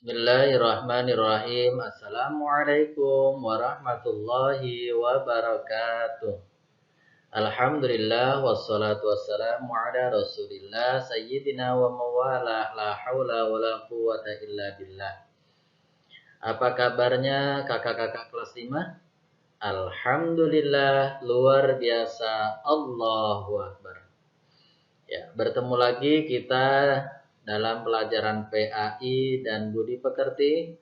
Bismillahirrahmanirrahim. Assalamualaikum warahmatullahi wabarakatuh. Alhamdulillah wassalatu wassalamu ala Rasulillah sayyidina wa mawalah la haula wala quwata illa billah. Apa kabarnya kakak-kakak kelas 5? Alhamdulillah luar biasa. Allahu akbar. Ya, bertemu lagi kita dalam pelajaran PAI dan Budi Pekerti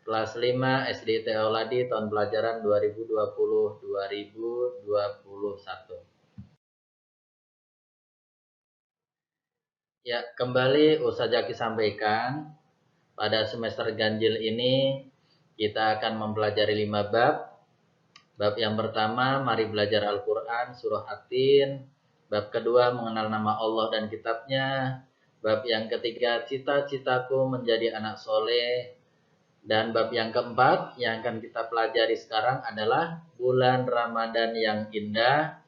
kelas 5 SD Teoladi tahun pelajaran 2020-2021. Ya, kembali Ustaz Zaki sampaikan pada semester ganjil ini kita akan mempelajari 5 bab. Bab yang pertama, mari belajar Al-Quran, surah At-Tin. Bab kedua, mengenal nama Allah dan kitabnya. Bab yang ketiga, cita-citaku menjadi anak soleh. Dan bab yang keempat yang akan kita pelajari sekarang adalah bulan Ramadan yang indah.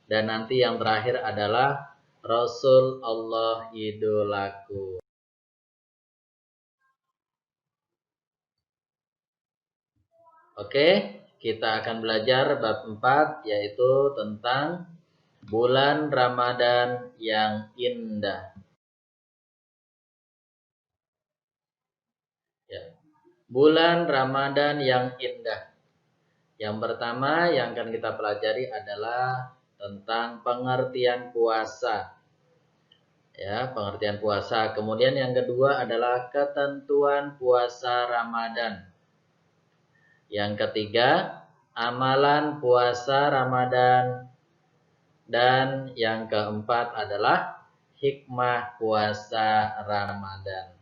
Dan nanti yang terakhir adalah Rasul Allah idolaku. Oke, kita akan belajar bab 4 yaitu tentang bulan Ramadan yang indah. Ya. Bulan Ramadan yang indah. Yang pertama yang akan kita pelajari adalah tentang pengertian puasa. Ya, pengertian puasa. Kemudian yang kedua adalah ketentuan puasa Ramadan. Yang ketiga, amalan puasa Ramadan. Dan yang keempat adalah hikmah puasa Ramadan.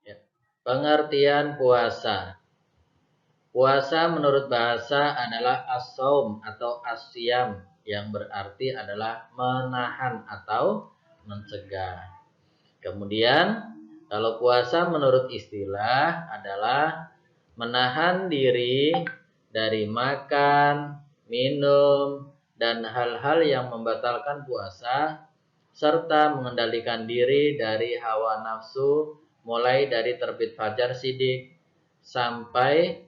Ya. Pengertian puasa. Puasa menurut bahasa adalah as-saum atau as-siyam yang berarti adalah menahan atau mencegah. Kemudian kalau puasa menurut istilah adalah menahan diri dari makan, minum, dan hal-hal yang membatalkan puasa, serta mengendalikan diri dari hawa nafsu mulai dari terbit fajar sidik sampai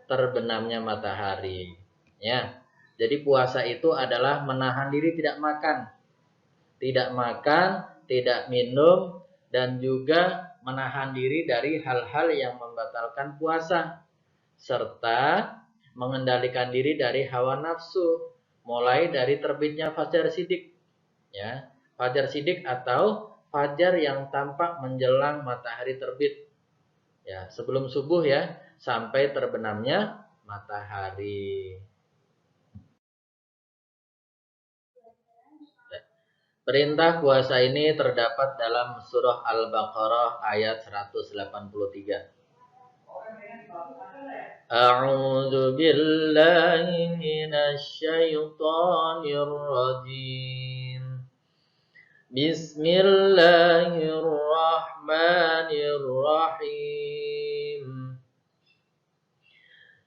terbenamnya matahari. Ya, jadi puasa itu adalah menahan diri tidak makan, tidak minum, dan juga menahan diri dari hal-hal yang membatalkan puasa, serta mengendalikan diri dari hawa nafsu, mulai dari terbitnya fajar sidik. Ya, fajar sidik atau fajar yang tampak menjelang matahari terbit. Ya, sebelum subuh ya, sampai terbenamnya matahari. Perintah puasa ini terdapat dalam surah Al-Baqarah ayat 183. A'udzu billahi minasy syaithanir rajim. Bismillahirrahmanirrahim.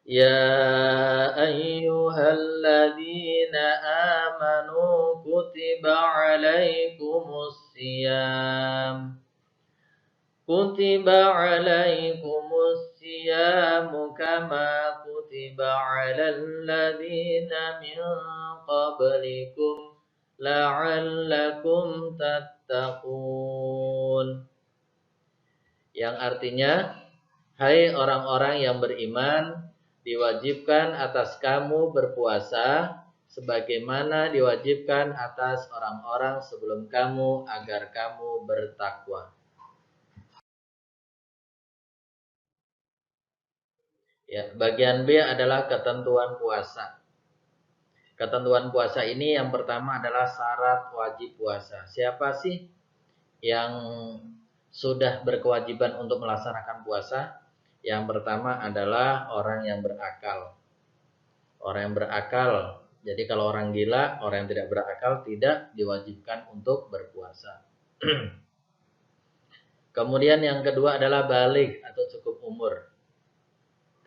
Ya ayyuhalladzina amanu kutiba alaikumus siyam. Kutiba alaikumus siyamu kama kutiba alal ladzina min qablikum la'allakum tattaqun. Yang artinya, hai orang-orang yang beriman, diwajibkan atas kamu berpuasa sebagaimana diwajibkan atas orang-orang sebelum kamu agar kamu bertakwa. Ya, bagian B adalah ketentuan puasa. Ketentuan puasa ini yang pertama adalah syarat wajib puasa. Siapa sih yang sudah berkewajiban untuk melaksanakan puasa? Yang pertama adalah orang yang berakal. Orang yang berakal. Jadi kalau orang gila, orang yang tidak berakal tidak diwajibkan untuk berpuasa. Kemudian yang kedua adalah baligh atau cukup umur.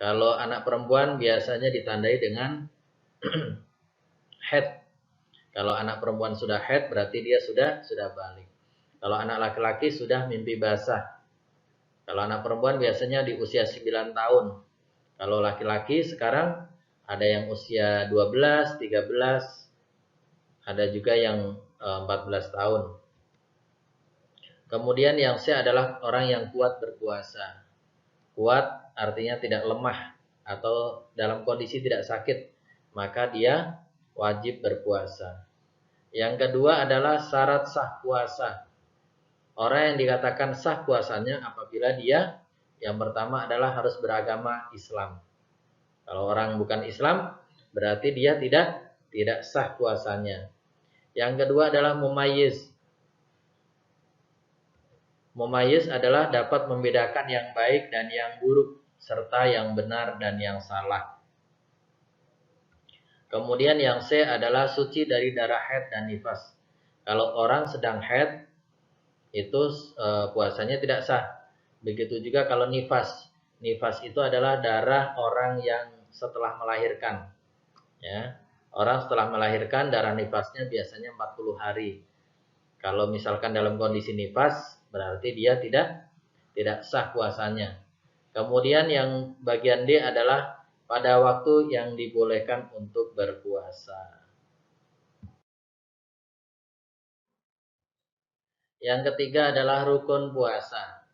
Kalau anak perempuan biasanya ditandai dengan haid. Kalau anak perempuan sudah haid berarti dia sudah balik. Kalau anak laki-laki sudah mimpi basah. Kalau anak perempuan biasanya di usia 9 tahun. Kalau laki-laki sekarang ada yang usia 12, 13, ada juga yang 14 tahun. Kemudian yang C adalah orang yang kuat berpuasa. Kuat artinya tidak lemah atau dalam kondisi tidak sakit, maka dia wajib berpuasa. Yang kedua adalah syarat sah puasa. Orang yang dikatakan sah puasanya apabila dia yang pertama adalah harus beragama Islam. Kalau orang bukan Islam, berarti dia tidak sah puasanya. Yang kedua adalah mumayyiz. Mumayyiz adalah dapat membedakan yang baik dan yang buruk, serta yang benar dan yang salah. Kemudian yang C adalah suci dari darah haid dan nifas. Kalau orang sedang haid, itu puasanya tidak sah. Begitu juga kalau nifas. Nifas itu adalah darah orang yang setelah melahirkan. Ya. Orang setelah melahirkan darah nifasnya biasanya 40 hari. Kalau misalkan dalam kondisi nifas, berarti dia tidak sah puasanya. Kemudian yang bagian D adalah pada waktu yang dibolehkan untuk berpuasa. Yang ketiga adalah rukun puasa.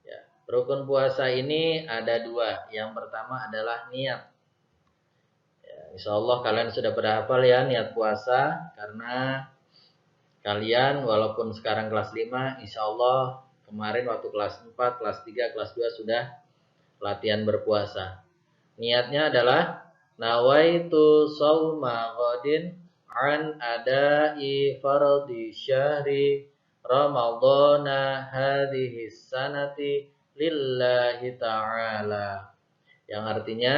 Ya, rukun puasa ini ada dua. Yang pertama adalah niat. Ya, insya Allah kalian sudah pada hafal ya niat puasa. Karena kalian walaupun sekarang kelas 5, insya Allah kemarin waktu kelas 4, kelas 3, kelas 2 sudah latihan berpuasa. Niatnya adalah nawaitu shauma ghadin an adai fardhi syahri ramadhana hadhihi sanati lillahi ta'ala. Yang artinya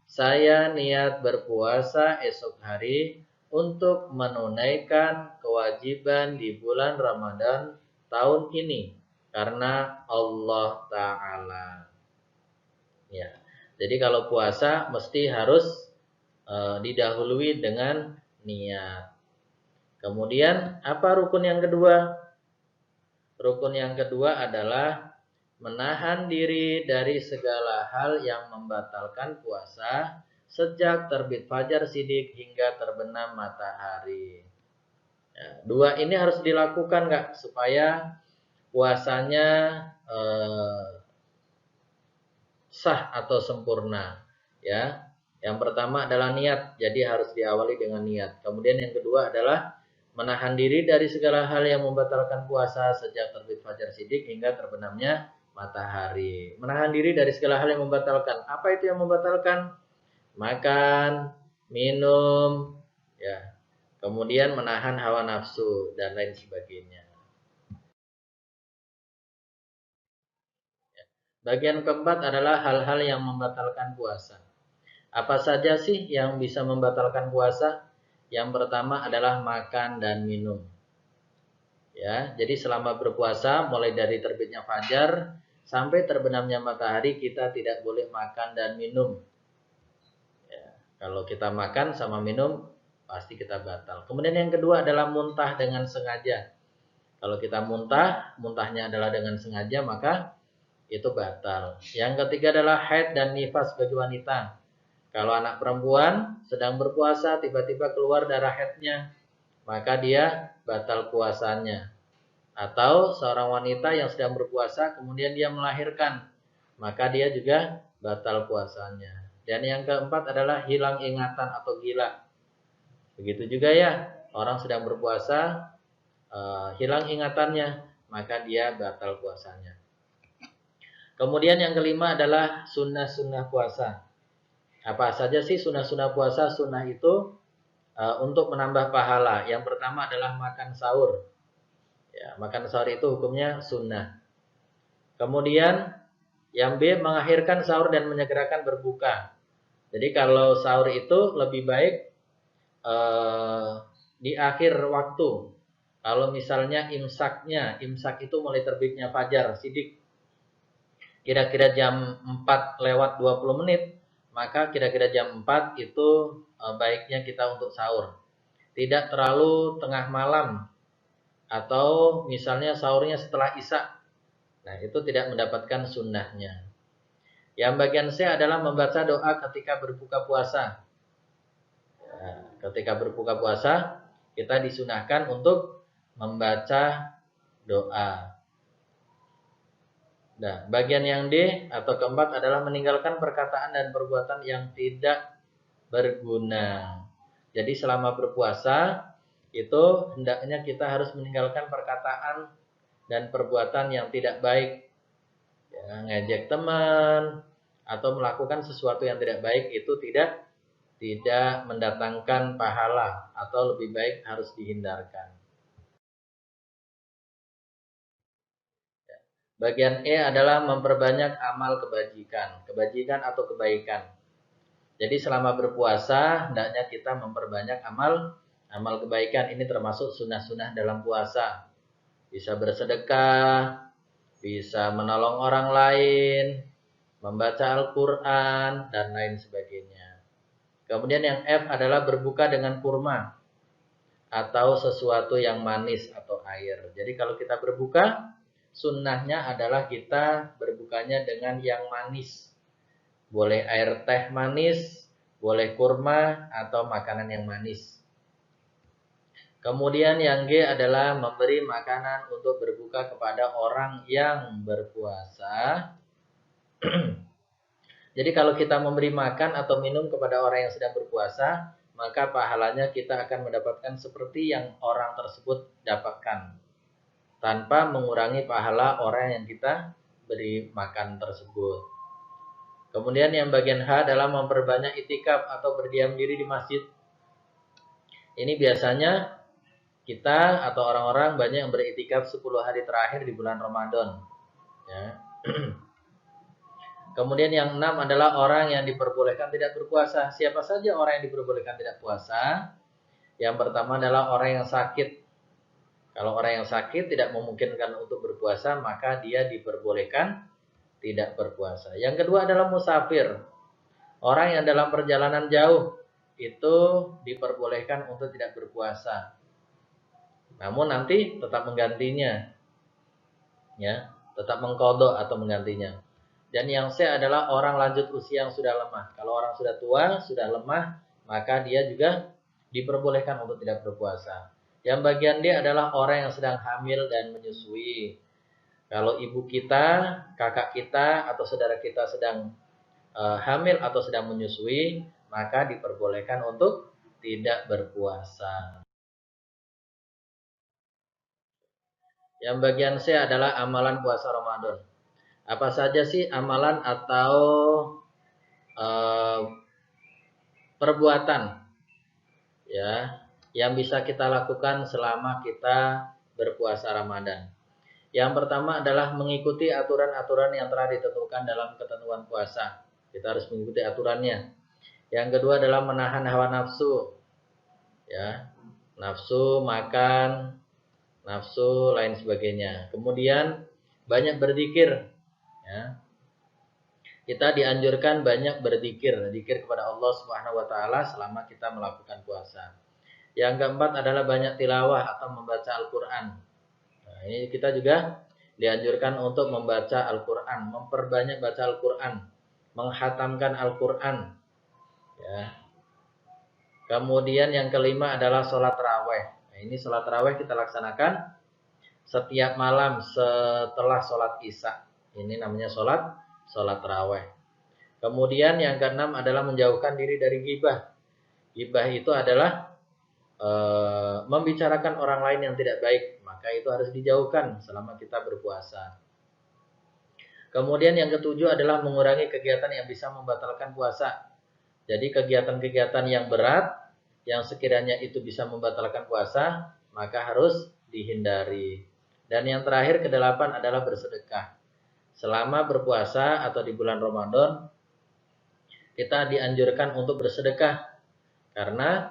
saya niat berpuasa esok hari untuk menunaikan kewajiban di bulan Ramadan tahun ini karena Allah Ta'ala. Ya. Jadi kalau puasa mesti harus didahului dengan niat. Kemudian apa rukun yang kedua? Rukun yang kedua adalah menahan diri dari segala hal yang membatalkan puasa sejak terbit fajar sidik hingga terbenam matahari. Ya, dua ini harus dilakukan nggak supaya puasanya sah atau sempurna. Ya, yang pertama adalah niat, jadi harus diawali dengan niat. Kemudian yang kedua adalah menahan diri dari segala hal yang membatalkan puasa sejak terbit fajar sidik hingga terbenamnya matahari. Menahan diri dari segala hal yang membatalkan. Apa itu yang membatalkan? Makan, minum, ya. Kemudian menahan hawa nafsu dan lain sebagainya. Bagian keempat adalah hal-hal yang membatalkan puasa. Apa saja sih yang bisa membatalkan puasa? Yang pertama adalah makan dan minum. Ya, jadi selama berpuasa mulai dari terbitnya fajar sampai terbenamnya matahari kita tidak boleh makan dan minum. Kalau kita makan sama minum, pasti kita batal. Kemudian yang kedua adalah muntah dengan sengaja. Kalau kita muntahnya adalah dengan sengaja, maka itu batal. Yang ketiga adalah haid dan nifas bagi wanita. Kalau anak perempuan sedang berpuasa, tiba-tiba keluar darah haidnya, maka dia batal puasanya. Atau seorang wanita yang sedang berpuasa, kemudian dia melahirkan, maka dia juga batal puasanya. Dan yang keempat adalah hilang ingatan atau gila. Begitu juga ya, orang sedang berpuasa, hilang ingatannya, maka dia batal puasanya. Kemudian yang kelima adalah sunnah-sunnah puasa. Apa saja sih sunnah-sunnah puasa? Sunnah itu untuk menambah pahala. Yang pertama adalah makan sahur. Ya, makan sahur itu hukumnya sunnah. Kemudian yang B, mengakhirkan sahur dan menyegerakan berbuka. Jadi kalau sahur itu lebih baik di akhir waktu. Kalau misalnya imsak itu mulai terbitnya fajar sidik, kira-kira jam 4 lewat 20 menit, maka kira-kira jam 4 itu baiknya kita untuk sahur. tidak terlalu tengah malam atau misalnya sahurnya setelah Isya. Nah, itu tidak mendapatkan sunnahnya. Yang bagian C adalah membaca doa ketika berbuka puasa. Nah, ketika berbuka puasa, kita disunahkan untuk membaca doa. Nah, bagian yang D atau keempat adalah meninggalkan perkataan dan perbuatan yang tidak berguna. Jadi selama berpuasa, itu hendaknya kita harus meninggalkan perkataan dan perbuatan yang tidak baik. Ya, ngejek teman, atau melakukan sesuatu yang tidak baik itu tidak mendatangkan pahala atau lebih baik harus dihindarkan. Bagian E adalah memperbanyak amal kebajikan atau kebaikan. Jadi selama berpuasa hendaknya kita memperbanyak amal kebaikan. Ini termasuk sunnah-sunnah dalam puasa. Bisa bersedekah, bisa menolong orang lain, membaca Al-Quran, dan lain sebagainya. Kemudian yang F adalah berbuka dengan kurma atau sesuatu yang manis atau air. Jadi kalau kita berbuka, sunnahnya adalah kita berbukanya dengan yang manis. Boleh air teh manis, boleh kurma, atau makanan yang manis. Kemudian yang G adalah memberi makanan untuk berbuka kepada orang yang berpuasa. Jadi kalau kita memberi makan atau minum kepada orang yang sedang berpuasa, maka pahalanya kita akan mendapatkan seperti yang orang tersebut dapatkan, tanpa mengurangi pahala orang yang kita beri makan tersebut. Kemudian yang bagian H adalah memperbanyak itikaf atau berdiam diri di masjid. Ini biasanya kita atau orang-orang banyak yang beritikaf 10 hari terakhir di bulan Ramadan. Ya. Kemudian yang 6 adalah orang yang diperbolehkan tidak berpuasa. Siapa saja orang yang diperbolehkan tidak puasa? Yang pertama adalah orang yang sakit. Kalau orang yang sakit tidak memungkinkan untuk berpuasa, maka dia diperbolehkan tidak berpuasa. Yang kedua adalah musafir. Orang yang dalam perjalanan jauh itu diperbolehkan untuk tidak berpuasa. Namun nanti tetap menggantinya. Ya, tetap mengqadha atau menggantinya. Dan yang C adalah orang lanjut usia yang sudah lemah. Kalau orang sudah tua, sudah lemah, maka dia juga diperbolehkan untuk tidak berpuasa. Yang bagian D adalah orang yang sedang hamil dan menyusui. Kalau ibu kita, kakak kita, atau saudara kita sedang hamil atau sedang menyusui, maka diperbolehkan untuk tidak berpuasa. Yang bagian C adalah amalan puasa Ramadan. Apa saja sih amalan atau perbuatan ya yang bisa kita lakukan selama kita berpuasa Ramadan? Yang pertama adalah mengikuti aturan-aturan yang telah ditentukan dalam ketentuan puasa. Kita harus mengikuti aturannya. Yang kedua adalah menahan hawa nafsu. Ya, nafsu makan, nafsu lain sebagainya. Kemudian banyak berzikir. Ya. Kita dianjurkan banyak berzikir kepada Allah Subhanahu wa taala selama kita melakukan puasa. Yang keempat adalah banyak tilawah atau membaca Al-Qur'an. Nah, ini kita juga dianjurkan untuk membaca Al-Qur'an, memperbanyak baca Al-Qur'an, menghatamkan Al-Qur'an. Ya. Kemudian yang kelima adalah sholat tarawih. Nah, ini sholat tarawih kita laksanakan setiap malam setelah sholat Isya. Ini namanya sholat tarawih. Kemudian yang keenam adalah menjauhkan diri dari ghibah. Ghibah itu adalah membicarakan orang lain yang tidak baik, maka itu harus dijauhkan selama kita berpuasa. Kemudian yang ketujuh adalah mengurangi kegiatan yang bisa membatalkan puasa. Jadi kegiatan-kegiatan yang berat, yang sekiranya itu bisa membatalkan puasa, maka harus dihindari. Dan yang terakhir kedelapan adalah bersedekah. Selama berpuasa atau di bulan Ramadan, kita dianjurkan untuk bersedekah. Karena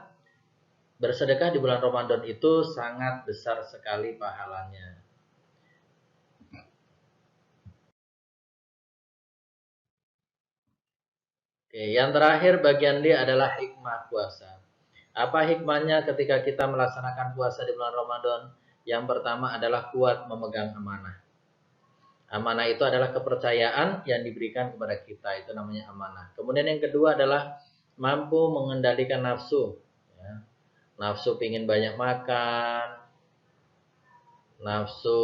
bersedekah di bulan Ramadan itu sangat besar sekali pahalanya. Oke, yang terakhir bagian D adalah hikmah puasa. Apa hikmahnya ketika kita melaksanakan puasa di bulan Ramadan? Yang pertama adalah kuat memegang amanah. Amanah itu adalah kepercayaan yang diberikan kepada kita, itu namanya amanah. Kemudian yang kedua adalah mampu mengendalikan nafsu. Ya. Nafsu ingin banyak makan, nafsu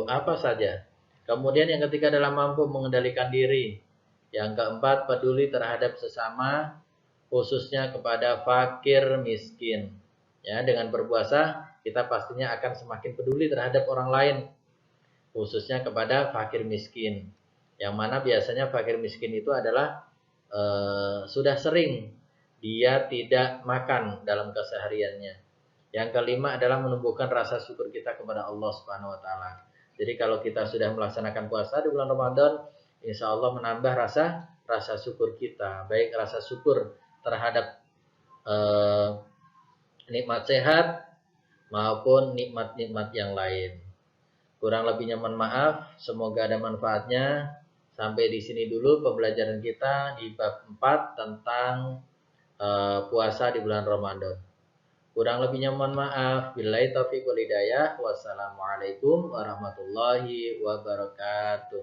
apa saja. Kemudian yang ketiga adalah mampu mengendalikan diri. Yang keempat, peduli terhadap sesama, khususnya kepada fakir miskin. Ya, dengan berpuasa kita pastinya akan semakin peduli terhadap orang lain, khususnya kepada fakir miskin. Yang mana biasanya fakir miskin itu adalah sudah sering dia tidak makan dalam kesehariannya. Yang kelima adalah menumbuhkan rasa syukur kita kepada Allah Subhanahu wa taala. Jadi kalau kita sudah melaksanakan puasa di bulan Ramadan, insya Allah menambah rasa syukur kita, baik rasa syukur terhadap nikmat sehat maupun nikmat-nikmat yang lain. Kurang lebihnya mohon maaf, semoga ada manfaatnya. Sampai di sini dulu pembelajaran kita di bab 4 tentang puasa di bulan Ramadan. Kurang lebihnya mohon maaf. Billahi taufiq wal hidayah. Wassalamualaikum warahmatullahi wabarakatuh.